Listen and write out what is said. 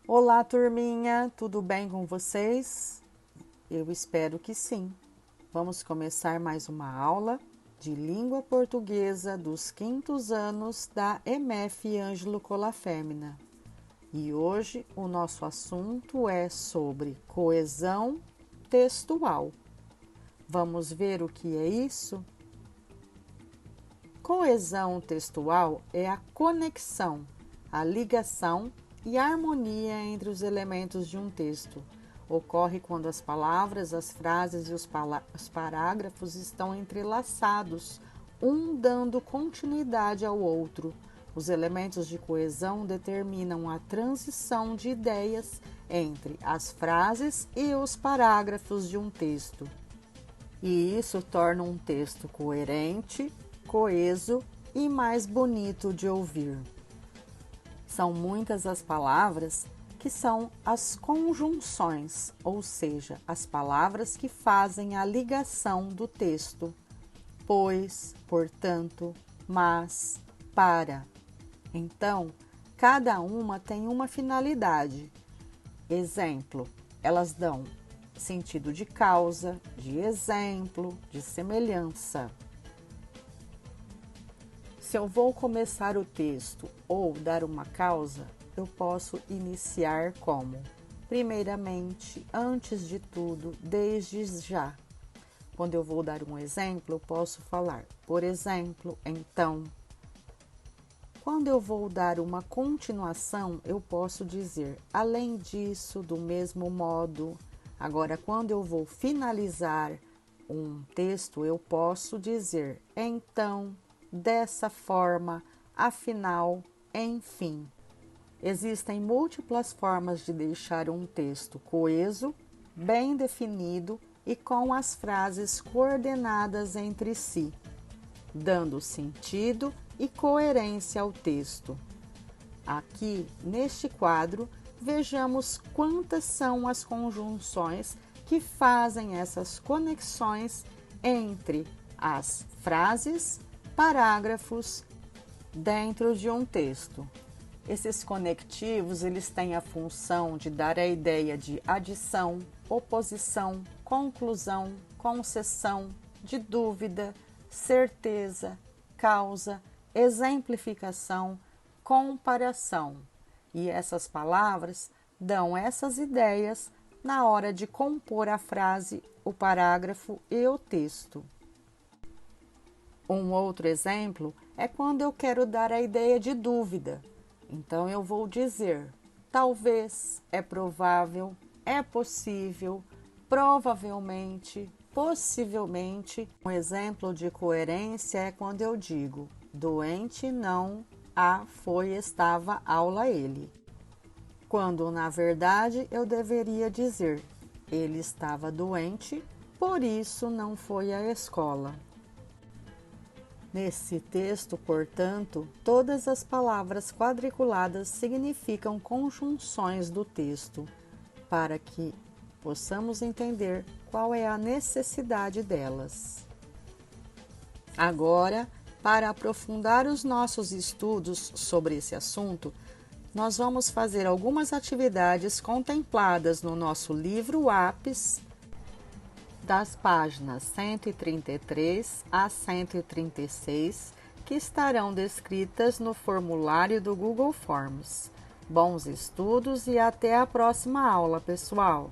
Olá, turminha, tudo bem com vocês? Eu espero que sim. Vamos começar mais uma aula de língua portuguesa dos quintos anos da EMF Ângelo Colafemina. E hoje o nosso assunto é sobre coesão textual. Vamos ver o que é isso? Coesão textual é a conexão, a ligação e a harmonia entre os elementos de um texto. Ocorre quando as palavras, as frases e os parágrafos estão entrelaçados, um dando continuidade ao outro. Os elementos de coesão determinam a transição de ideias entre as frases e os parágrafos de um texto. E isso torna um texto coerente, coeso e mais bonito de ouvir. São muitas as palavras que são as conjunções, ou seja, as palavras que fazem a ligação do texto. Pois, portanto, mas, para. Então, cada uma tem uma finalidade. Exemplo, elas dão sentido de causa, de exemplo, de semelhança. Se eu vou começar o texto ou dar uma causa, eu posso iniciar como: primeiramente, antes de tudo, desde já. Quando eu vou dar um exemplo, eu posso falar, por exemplo, então. Quando eu vou dar uma continuação, eu posso dizer, além disso, do mesmo modo. Agora, quando eu vou finalizar um texto, eu posso dizer, então, dessa forma, afinal, enfim. Existem múltiplas formas de deixar um texto coeso, bem definido e com as frases coordenadas entre si, dando sentido e coerência ao texto. Aqui, neste quadro, vejamos quantas são as conjunções que fazem essas conexões entre as frases, parágrafos dentro de um texto. Esses conectivos, eles têm a função de dar a ideia de adição, oposição, conclusão, concessão, de dúvida, certeza, causa, exemplificação, comparação. E essas palavras dão essas ideias na hora de compor a frase, o parágrafo e o texto. Um outro exemplo é quando eu quero dar a ideia de dúvida. Então eu vou dizer, talvez, é provável, é possível, provavelmente, possivelmente. Um exemplo de coerência é quando eu digo, doente não, foi, estava, aula ele. Quando, na verdade, eu deveria dizer, ele estava doente, por isso não foi à escola. Nesse texto, portanto, todas as palavras quadriculadas significam conjunções do texto, para que possamos entender qual é a necessidade delas. Agora, para aprofundar os nossos estudos sobre esse assunto, nós vamos fazer algumas atividades contempladas no nosso livro APES, das páginas 133 a 136, que estarão descritas no formulário do Google Forms. Bons estudos e até a próxima aula, pessoal!